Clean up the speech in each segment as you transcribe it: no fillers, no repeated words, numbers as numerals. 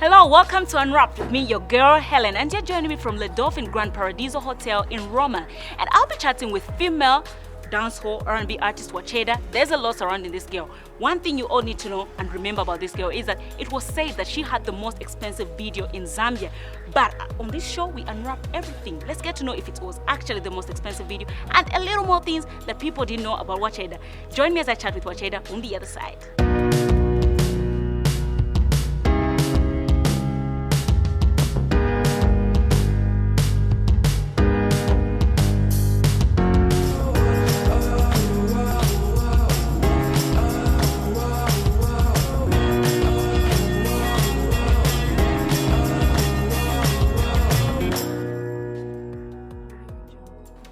Hello, welcome to Unwrapped with me, your girl Helen, and you're joining me from Le Dolphin Grand Paradiso Hotel in Roma. And I'll be chatting with female dancehall R&B artist Watchaida. There's a lot surrounding this girl. One thing you all need to know and remember about this girl is that it was said that she had the most expensive video in Zambia. But on this show, we unwrap everything. Let's get to know if it was actually the most expensive video and a little more things that people didn't know about Watchaida. Join me as I chat with Watchaida on the other side.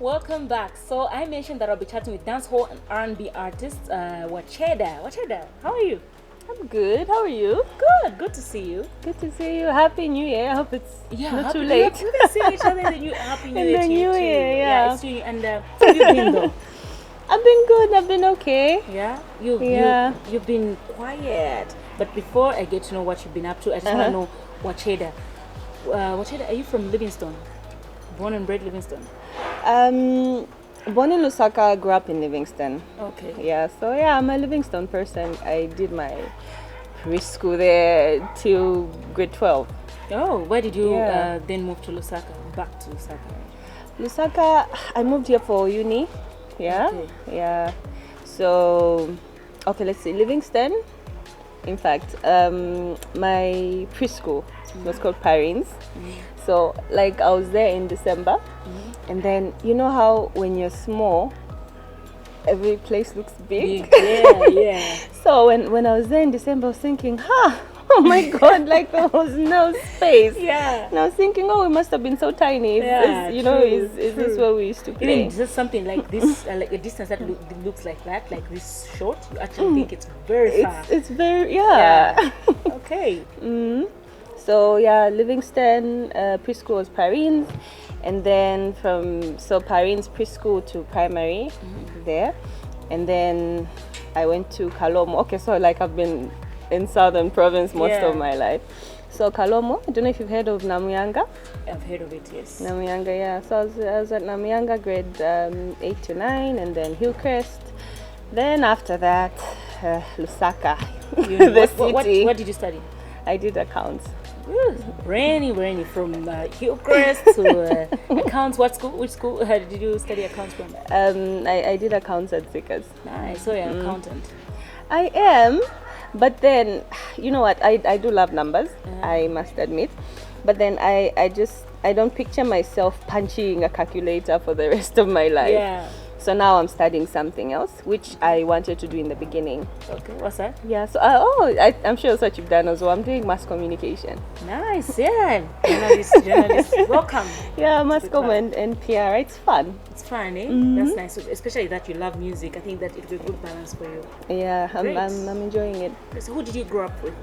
Welcome back. So I mentioned that I'll be chatting with dancehall and R&B artist Watchaida. Watchaida, how are you? I'm good. How are you? Good to see you. Good to see you. Happy New Year. I hope it's not too We late. can see each other in the new Happy New In Year the to you new too. year, yeah. It's you. And how have you been though? I've been good. I've been okay. Yeah. You've been quiet. But before I get to know what you've been up to, I just want to know Watchaida. Watchaida, are you from Livingstone? Born and bred Livingstone? Born in Lusaka, grew up in Livingston. Okay. Yeah, so yeah, I'm a Livingston person. I did my preschool there till grade 12. Oh, where did you then move to Lusaka? Back to Lusaka? Lusaka, I moved here for uni. Yeah. Okay. Yeah. So, okay, let's see. Livingston. In fact, my preschool was called Parins. So, like, I was there in December. And then, you know how when you're small, every place looks big? Yeah. So, when I was there in December, I was thinking, oh my God, like there was no space. Yeah. And I was thinking, oh, it must have been so tiny. Is this where we used to play? Even just something like this, like a distance that looks like that, like this short, you actually think it's very far. It's very, yeah. Okay. So yeah, Livingston preschool was Parins, and then from Parins preschool to primary there, and then I went to Kalomo. Okay, so like I've been in Southern Province most of my life. So Kalomo, I don't know if you've heard of Namuyanga. I've heard of it, yes. Namuyanga, yeah. So I was at Namuyanga grade 8 to 9, and then Hillcrest. Then after that, Lusaka, the city. What did you study? I did accounts. Rainy from Hillcrest to accounts. Which school did you study accounts from? I did accounts at Zickers. Nice. So you're an accountant. I am, but then you know what? I do love numbers. I must admit, but then I don't picture myself punching a calculator for the rest of my life. Yeah. So now I'm studying something else, which I wanted to do in the beginning. Okay, what's that? Yeah, so I'm sure that's what you've done as well. I'm doing mass communication. Nice, yeah. Journalist. Welcome. Yeah, mass comm and PR. It's fun. It's fun, eh? That's nice, especially that you love music. I think that it'll be a good balance for you. Yeah, I'm enjoying it. So who did you grow up with?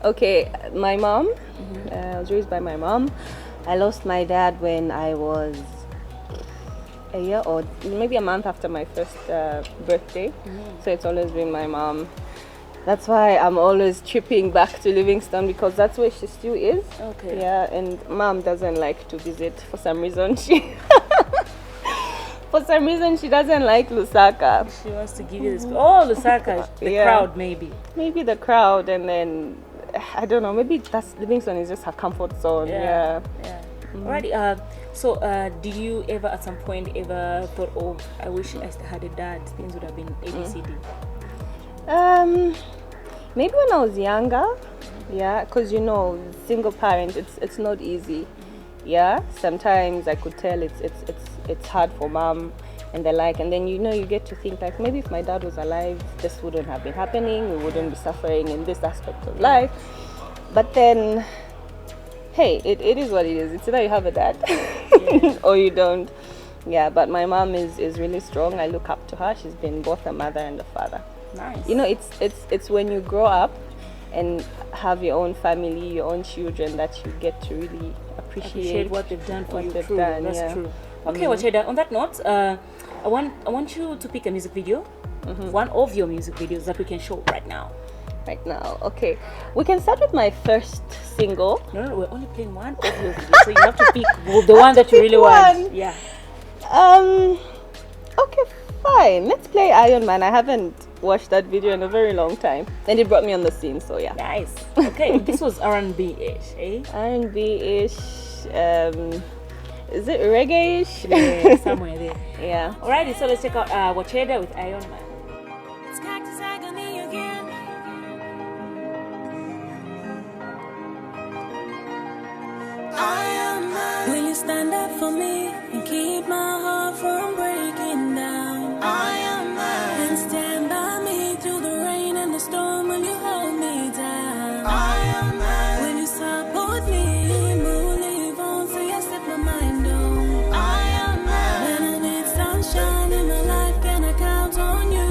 Okay, my mom. I was raised by my mom. I lost my dad when I was a year or maybe a month after my first birthday. So it's always been my mom. That's why I'm always tripping back to Livingston, because that's where she still is. Okay. Yeah, and mom doesn't like to visit for some reason. For some reason she doesn't like Lusaka. She wants to give you this. Oh, Lusaka, the crowd maybe. Maybe the crowd, and then I don't know. Maybe that's Livingston is just her comfort zone. Yeah. Alrighty. So, did you ever at some point thought, oh, I wish I had a dad, things would have been ABCD? Maybe when I was younger, yeah, because single parent, it's not easy. Yeah, sometimes I could tell it's hard for mom and the like, and then you get to think like, maybe if my dad was alive, this wouldn't have been happening. We wouldn't be suffering in this aspect of life. But then, hey, it is what it is. It's either you have a dad or you don't. Yeah, but my mom is really strong. I look up to her. She's been both a mother and a father. Nice. It's when you grow up and have your own family, your own children, that you get to really appreciate what they've done for you. That's true. Okay, Watchaida, on that note, I want you to pick a music video, one of your music videos that we can show right now. right now. Okay, we can start with my first single. No, we're only playing one, obviously. So you have to pick the one that you really want. Yeah. Okay, fine. Let's play Iron Man. I haven't watched that video in a very long time, and it brought me on the scene. So yeah. Nice. Okay, this was R&B-ish, eh? R&B-ish. Is it reggae-ish? Yeah, somewhere there. Yeah. Alrighty, so let's check out Watchaida with Iron Man. Will you stand up for me and keep my heart from breaking down? I am mine. And stand by me through the rain and the storm. Will you hold me down? I am mine. Will you support me? Move, leave on so you set my mind on. I am mine. When I need sunshine in my life, can I count on you?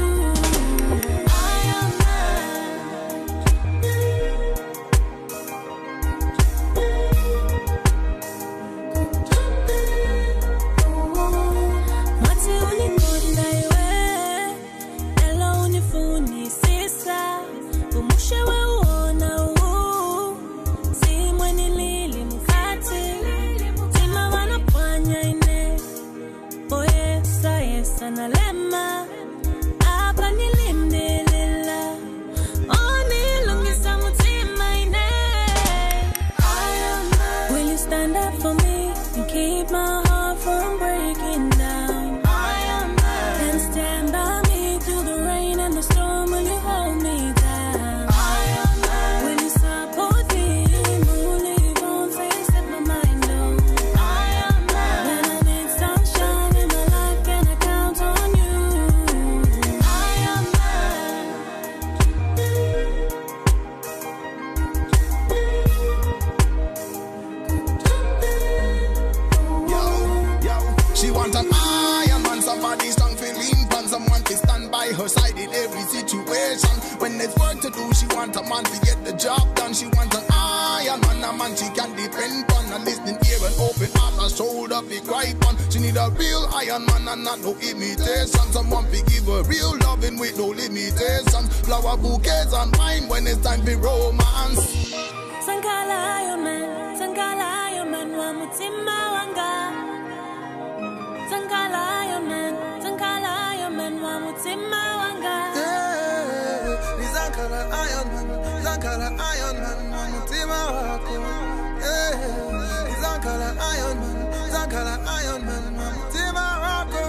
I am not no imitation. Someone be give her real loving with no limitations. Flower bouquets and wine when it's time for romance. Sankala Iron Man, wa mutima wanga. Sankala Iron Man, wa mutima wanga. Yeah, Sankala Iron Man, wa mutima wako. Yeah, Sankala Iron Man, wa mutima wako.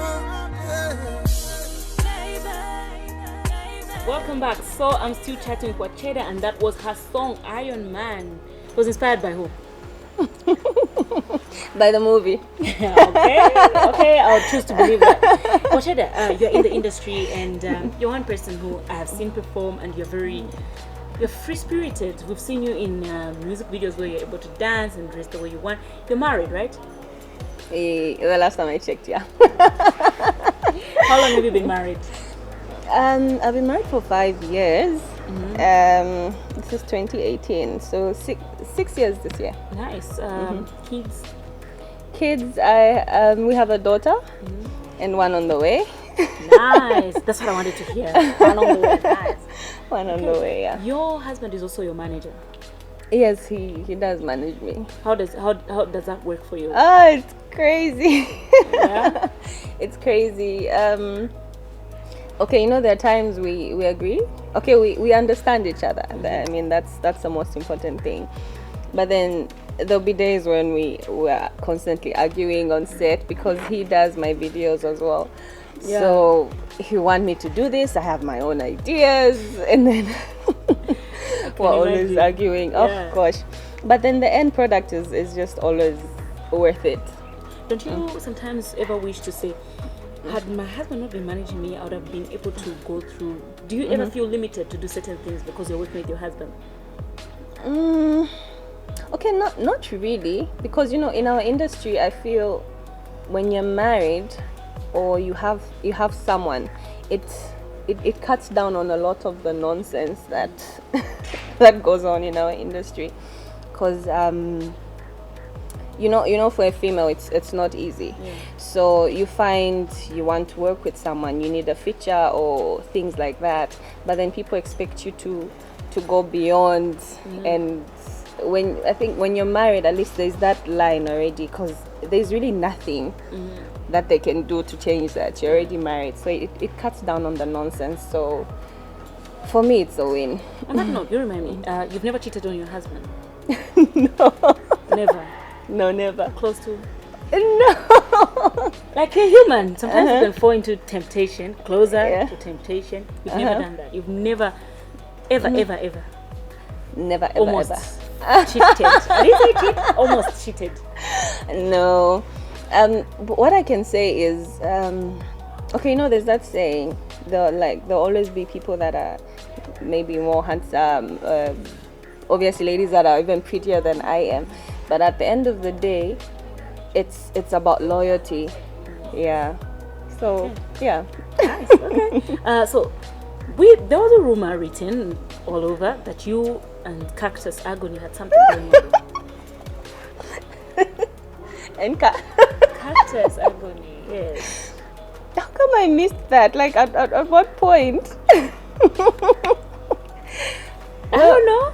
Welcome back. So I'm still chatting with Wacheda, and that was her song Iron Man. It was inspired by who? By the movie. Okay, I'll choose to believe that. Wacheda, you're in the industry, and you're one person who I have seen perform, and you're free-spirited. We've seen you in music videos where you're able to dance and dress the way you want. You're married, right? The last time I checked, yeah. How long have you been married? I've been married for 5 years. Mm-hmm. This is 2018, so six years this year. Nice. Kids? Kids, we have a daughter and one on the way. Nice. That's what I wanted to hear. One on the way. Nice. One on the way, yeah. Your husband is also your manager. Yes, he does manage me. How does that work for you? Oh, it's crazy. Yeah. It's crazy. Okay, there are times we agree. Okay, we understand each other. I mean, that's the most important thing. But then there'll be days when we are constantly arguing on set because he does my videos as well. Yeah. So he want me to do this. I have my own ideas, and then we're always arguing. Yeah. Oh gosh! But then the end product is just always worth it. Don't you sometimes ever wish to say, had my husband not been managing me, I would have been able to go through? Do you ever feel limited to do certain things because you're working with your husband? Okay, not really, because in our industry, I feel when you're married or you have someone, it cuts down on a lot of the nonsense that that goes on in our industry, because for a female it's not easy. Yeah. So you find you want to work with someone, you need a feature or things like that, but then people expect you to to go beyond. And when you're married, at least there's that line already, because there's really nothing that they can do to change that. You're already married, so it cuts down on the nonsense. So for me, it's a win. On that note, you remind me, you've never cheated on your husband? No. Never? No, never. Close to? No. Like a human, sometimes you can fall into temptation, closer to temptation. You've never done that. You've never, ever. Never, ever, Almost ever. cheated. I didn't say cheat, almost cheated. No. But what I can say is, okay, there's that saying, there'll always be people that are maybe more handsome, obviously ladies that are even prettier than I am, but at the end of the day, it's about loyalty. Yeah. So yeah. Nice. Okay. So there was a rumor written all over that you and Cactus Agony had something going on. And Cactus Agony, yes. How come I missed that? Like at what point? I don't know.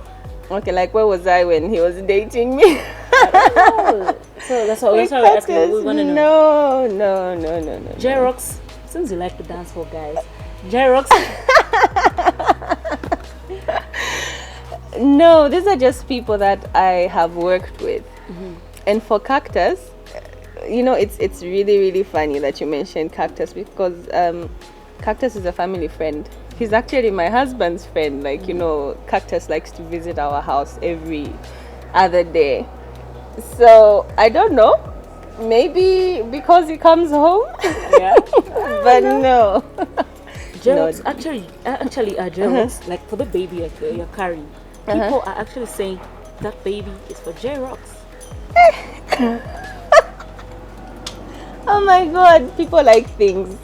Okay, like where was I when he was dating me? I don't know. So that's what we're asking. We want to know. No. J-Rocks, since you like to dance for guys, J-Rocks. No, these are just people that I have worked with. And for Cactus, it's really, really funny that you mentioned Cactus, because Cactus is a family friend. He's actually my husband's friend. Like, Cactus likes to visit our house every other day. So I don't know. Maybe because he comes home. Yeah. But no. J-Rocks, actually, J-Rocks, like for the baby you're carrying, people are actually saying that baby is for J-Rocks. Oh my God, people like things.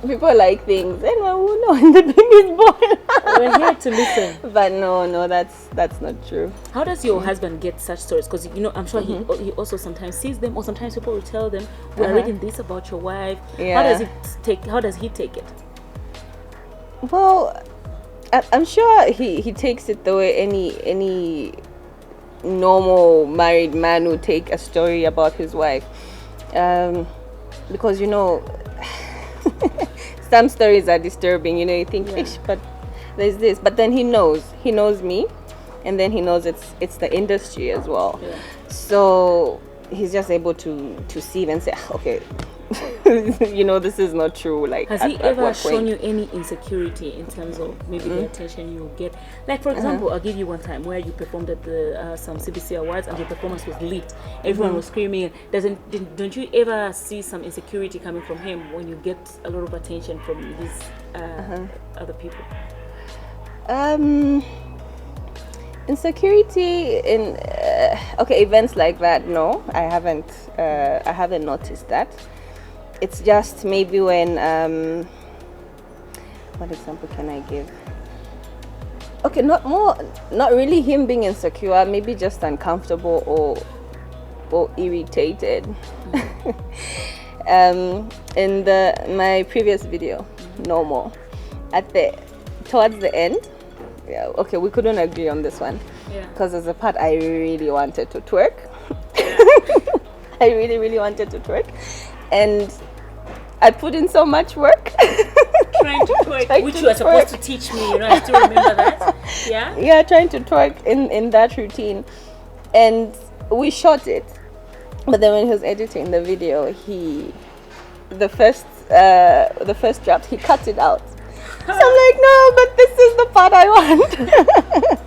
Anyway, who knows when the baby is born? We're here to listen. But no, that's not true. How does your husband get such stories? Because I'm sure he also sometimes sees them, or sometimes people will tell them, "We are reading this about your wife." Yeah. How does he take it? Well, I'm sure he takes it the way any normal married man would take a story about his wife, because some stories are disturbing. You think, but there's this. But then he knows me, and then he knows it's the industry as well. Yeah. So he's just able to see it and say, okay, this is not true. Like, has he ever shown you any insecurity in terms of maybe the attention you get? Like, for example, I'll give you one time where you performed at the some CBC awards and your performance was lit. Everyone was screaming. Don't you ever see some insecurity coming from him when you get a lot of attention from these other people? Insecurity in events like that, no, I haven't noticed that. It's just maybe when what example can I give? Okay, not really him being insecure, maybe just uncomfortable or irritated. In my previous video, no more, towards the end, okay, we couldn't agree on this one, because there's a part I really wanted to twerk. I really, really wanted to twerk, and I put in so much work. Trying to twerk, which you were supposed to teach me, I still remember that. Yeah, trying to twerk in that routine, and we shot it. But then when he was editing the video, the first draft, he cut it out. So I'm like, no, but this is the part I want.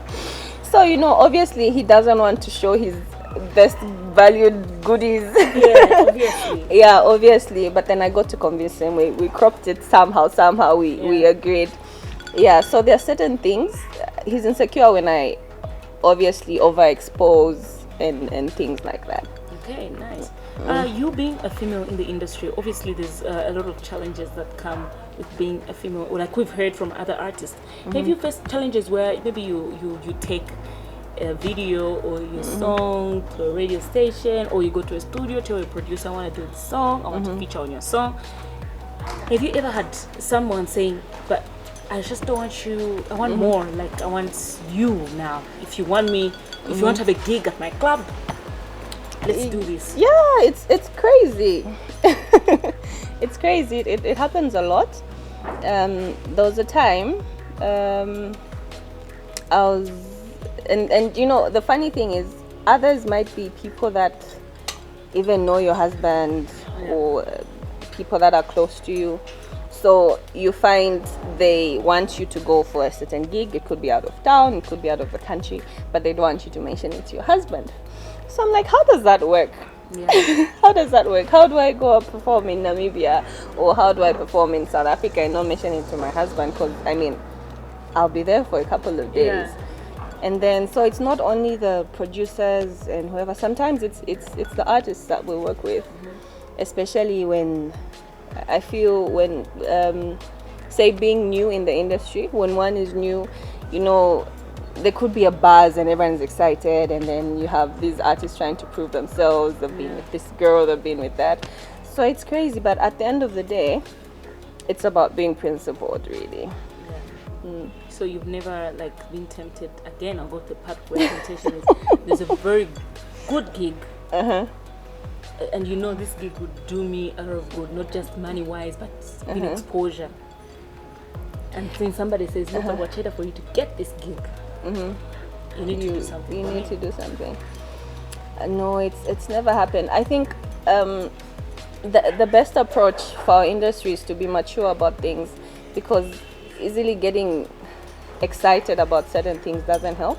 So obviously he doesn't want to show his best valued goodies. Yeah, obviously. Yeah, obviously. But then I got to convince him. We cropped it somehow we agreed. Yeah, so there are certain things. He's insecure when I obviously overexpose and things like that. Okay, nice. You being a female in the industry, obviously there's a lot of challenges that come with being a female, like we've heard from other artists. Have you faced challenges where maybe you take a video or your song to a radio station, or you go to a studio, tell your producer, I want to do this song, I want to feature on your song? Have you ever had someone saying, but I just don't want you. I want more. Like I want you now. If you want me, if you want to have a gig at my club, let's do this. Yeah, it's crazy. It's crazy. It happens a lot. There was a time I was, and you know, the funny thing is, others might be people that even know your husband or people that are close to you. So you find they want you to go for a certain gig. It could be out of town, it could be out of the country, but they don't want you to mention it to your husband. So I'm like, how does that work? Yeah. How does that work? How do I go up perform in Namibia, or how do I perform in South Africa and not mention it to my husband? Because I mean, I'll be there for a couple of days. Yeah. And then, so it's not only the producers and whoever. Sometimes it's the artists that we work with, especially when I feel when say being new in the industry. When one is new, you know, there could be a buzz and everyone's excited, and then you have these artists trying to prove themselves. They've been with this girl, they've been with that. So it's crazy. But at the end of the day, it's about being principled, really. So you've never like been tempted again? I'll go to the part where temptation is. There's a very good gig, and you know this gig would do me a lot of good, not just money wise, but in exposure. And then somebody says, "Look, Watchaida, for you to get this gig, you need to do something." You need to do something. No, it's never happened. I think the best approach for our industry is to be mature about things, because easily getting excited about certain things doesn't help.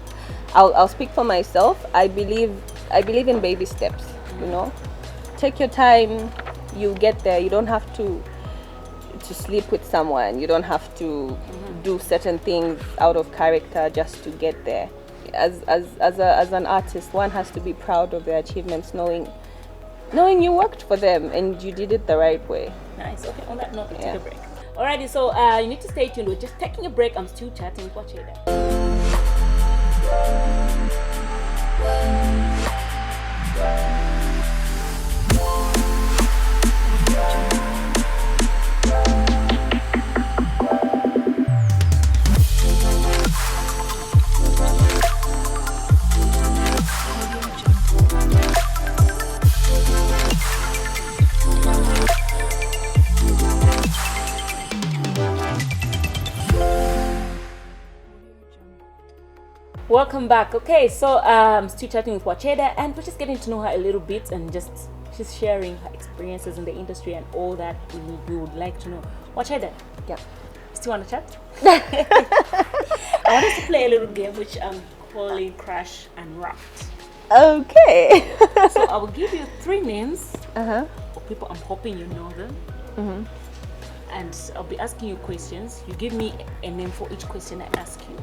I'll speak for myself. I believe in baby steps. You know, take your time. You get there. You don't have to sleep with someone. You don't have to do certain things out of character just to get there. As an artist, one has to be proud of their achievements, knowing you worked for them and you did it the right way. Nice. Okay. On that note, we take a break. Alrighty, so you need to stay tuned. We're just taking a break. I'm still chatting with Watchaida. Welcome back. Okay, so I'm still chatting with Watchaida, and we're just getting to know her a little bit, and just she's sharing her experiences in the industry and all that we would like to know. Watchaida, Yeah. still want to chat? I want us to play a little game which I'm calling Crash Unwrapped. Okay. So I will give you 3 names of people. I'm hoping you know them. And I'll be asking you questions. You give me a name for each question I ask you.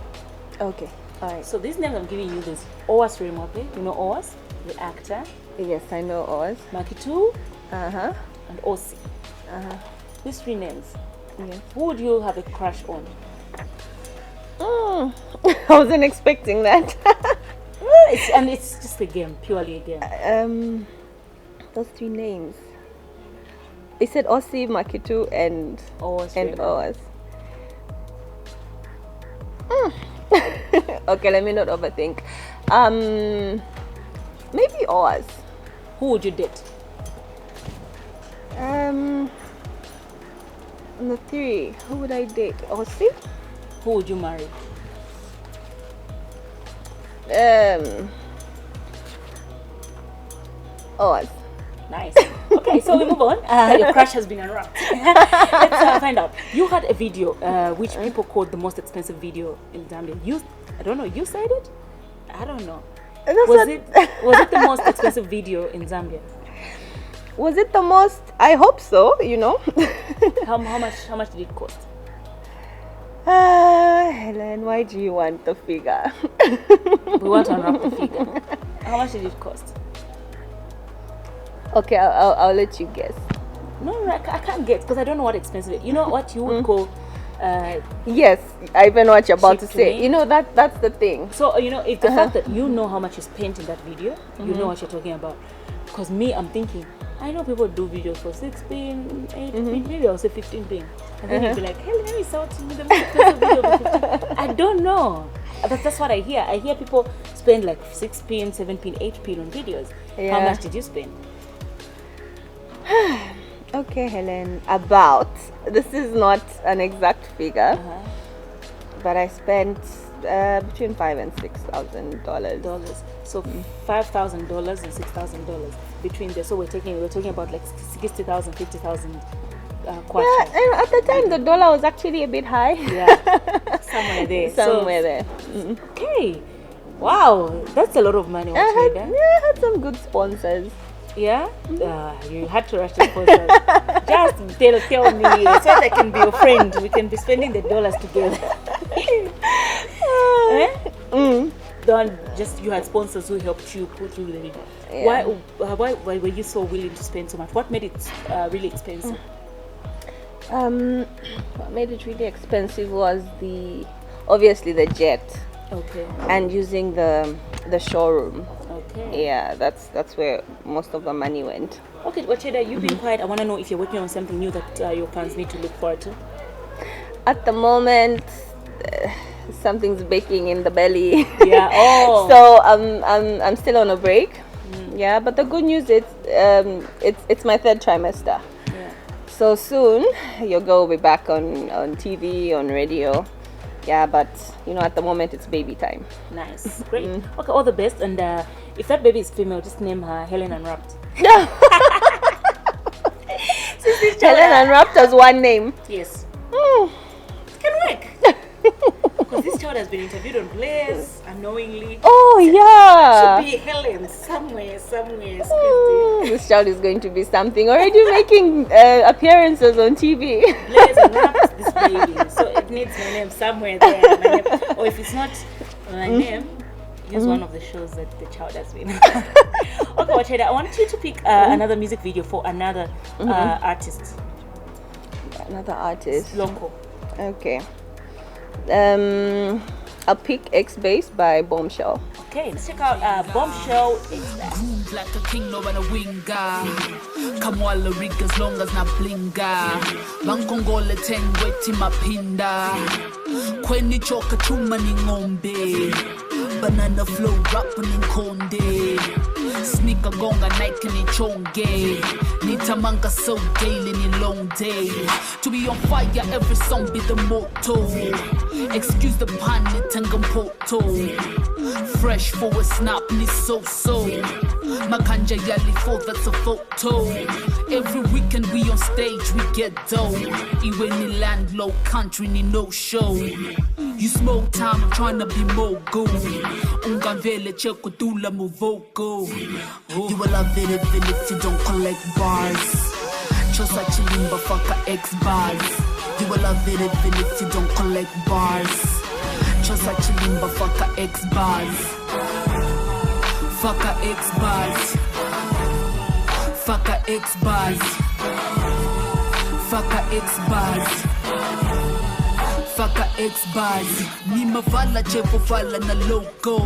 Okay. All right. So these names I'm giving you is Owas Remote. You know Owas, the actor. Yes, I know Oz. Makitu And Osi. These 3 names. Yes. Who would you have a crush on? I wasn't expecting that. It's just a game, purely a game. Those 3 names. They said Osi, Makitu, and Owas. Oz. Okay, let me not overthink. Maybe Oz. Who would you date? On the 3, who would I date? Osi? Who would you marry? Oz. Nice. Okay, so we move on. Your crush has been unwrapped. Let's find out. You had a video which people called the most expensive video in Zambia. I don't know. You said it. I don't know. Was it the most expensive video in Zambia? Was it the most? I hope so. You know. How much did it cost? Helen, why do you want the figure? We want to unwrap the figure. How much did it cost? Okay, I'll let you guess. No, I can't guess because I don't know what expensive is. You know what you would call Yes, I even know what you're about to cheap say. me. You know that's the thing. So you know, it's the fact that you know how much you spent in that video, you know what you're talking about. Because me, I'm thinking, I know people do videos for 6 pin, 8 pin, maybe I'll say 15 pin. And then you'll be like, hey, let me sell to you the most expensive video for 15. I don't know. That's what I hear. I hear people spend like 6 pin, 7 pin, 8 pin on videos. Yeah. How much did you spend? Okay, Helen, about, this is not an exact figure, but I spent between $5,000 and $6,000. So $5,000 and $6,000 between there. So we're talking about like 60,000, 50,000 kwacha. Yeah, and at the time the dollar was actually a bit high. Yeah, somewhere there. Somewhere there. Okay, wow, that's a lot of money. I had some good sponsors. Yeah, you had to rush to sponsors. Just tell me so that I can be your friend. We can be spending the dollars together. Don't just you had sponsors who helped you put through the video. Yeah. Why were you so willing to spend so much? What made it really expensive? What made it really expensive was obviously the jet. Okay. And using the showroom. Okay. Yeah, that's where most of the money went. Okay, Watchaida, you've been quiet. I want to know if you're working on something new that your fans need to look forward to. At the moment, something's baking in the belly. Yeah. Oh. So I'm still on a break. Yeah, but the good news is it's my 3rd trimester. Yeah. So soon your girl will be back on TV, on radio. Yeah, but at the moment it's baby time. Nice, great. Okay, all the best. And if that baby is female, just name her Hellen Unwrapped. Hellen Unwrapped has one name. Yes. It can work. Because this child has been interviewed on Blaze unknowingly. Oh yeah. Should be Helen somewhere. This child is going to be something. Already making appearances on TV. Blaze Unwrapped this baby. So it needs my name somewhere there. Or if it's not my name, use one of the shows that the child has been. Okay, Watchaida, I want you to pick another music video for another artist. Another artist. Local. Okay. I'll pick X-Base by Bombshell. Okay, let's check out Bombshell. Move like a king, no one a winger. Come all the rig as long as not blinga. Bankongole ten weti mapinda. Kweni choka chuma ni ngombe. Banana flow rap ni konde. Sneaker gonga Nike ni chonge. Nitamanga so daily ni long day. To be on fire, every song be the motto. Excuse the pun, ni tangam poto. Fresh for a snap, ni so. Makanja yali for that's a photo. Every weekend we on stage, we get dough. Iwe ni land low country ni no show. You smoke time trying to be mogul. Ungamvele cheko dula mu vocal. You will love it if you don't collect bars. Chosa chilimba fucker X bars. You will love it if you don't collect bars. Chosa chilimba fucker X bars. Fucker X bars. Fucker X bars. Fucker X bars. Fucker X bars. Nima vala chevo vala na logo.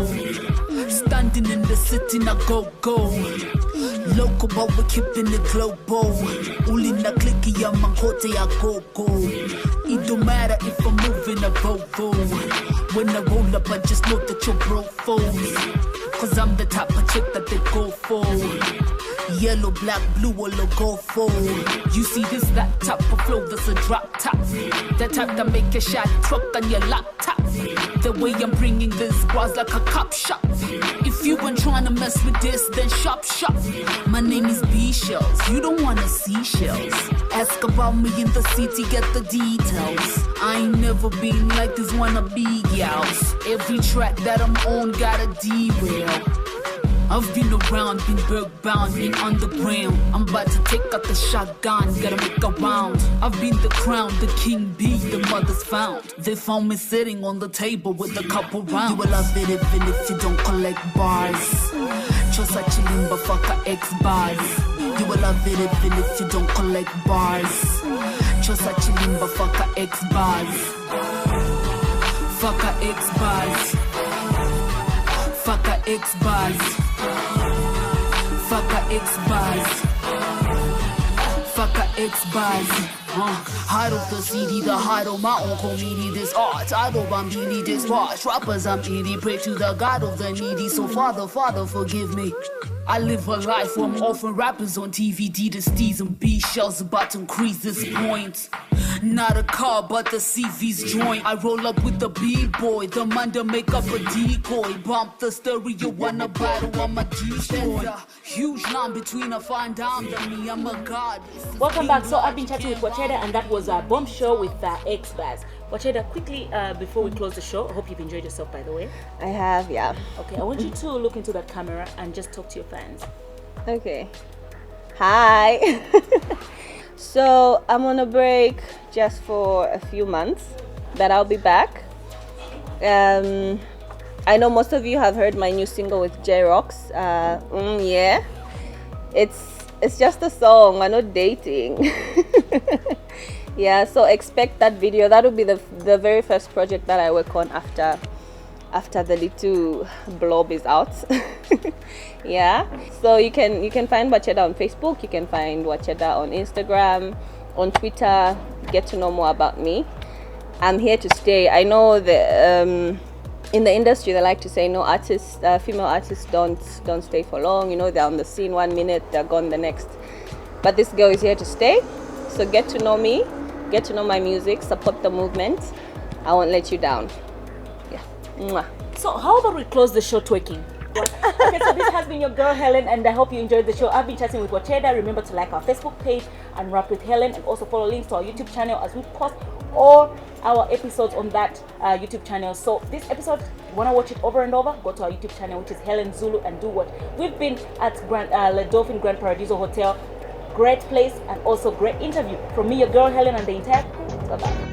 Standing in the city na go. Local but we keeping it global. Uli na clicky ya mankote ya go. It don't matter if I'm moving a Volvo. When I roll up I just know that you're bro foes. Cause I'm the type of chick that they go for. Yellow, black, blue, or logo for. You see this, that type of flow, that's a drop top. That type that make a shot truck on your laptop. The way I'm bringing this bars like a cop shop. If you ain't trying to mess with this, then shop. My name is B-Shells, you don't wanna see shells. Ask about me in the city, get the details. I ain't never been like this wannabe gals. Every track that I'm on got a derail. I've been around, been berg-bound, been underground. I'm about to take out the shotgun, gotta make a round. I've been the crown, the king bee, the mother's found. They found me sitting on the table with a couple rounds. You will love it even if you don't collect bars. Chosa chilimba fucker X bars. You will love it even if you don't collect bars. Chosa chilimba fucker X bars. Fucker X bars. Fucker X bars. Fucker X bars. Fuck a ex-buzz. Hard of the CD, the hard of my own comedy. This art, I don't want really this wash. Rappers, I'm needy. Pray to the God of the needy. So Father, forgive me. I live a life where I'm often rappers on TVD. The steez and B shells about to increase this point. Not a car, but the CV's joint. I roll up with the B-boy, the man to make up a decoy. Bump the stereo, wanna battle on my G-boy. Huge line between a fine dime and me, I'm a god. Welcome back. So I've been chatting with Watchaida, and that was a bomb show with X-Baz. Watchaida, quickly before we close the show, I hope you've enjoyed yourself, by the way. I have, yeah. Okay, I want you to look into that camera and just talk to your fans. Okay. Hi. So I'm on a break just for a few months, but I'll be back. I know most of you have heard my new single with J-Rocks. Yeah. It's just a song. We're not dating. Yeah, so expect that video. That will be the very first project that I work on after the little blob is out. Yeah, so you can find Watchaida on Facebook, you can find Watchaida on Instagram, on Twitter. Get to know more about me. I'm here to stay. I know the in the industry they like to say no artists, female artists don't stay for long. You know, they're on the scene 1 minute, they're gone the next. But this girl is here to stay. So get to know me, get to know my music, support the movement. I won't let you down. Yeah. Mwah. So how about we close the show twerking? Okay, so this has been your girl Helen, and I hope you enjoyed the show. I've been chatting with Watchaida. Remember to like our Facebook page, Unwrapped with Helen, and also follow links to our YouTube channel as we post all our episodes on that YouTube channel. So this episode, you want to watch it over and over, go to our YouTube channel, which is Helen Zulu, and do what? We've been at Le Dolphin Grand Paradiso Hotel. Great place and also great interview from me, your girl Helen, and the entire crew. Bye-bye.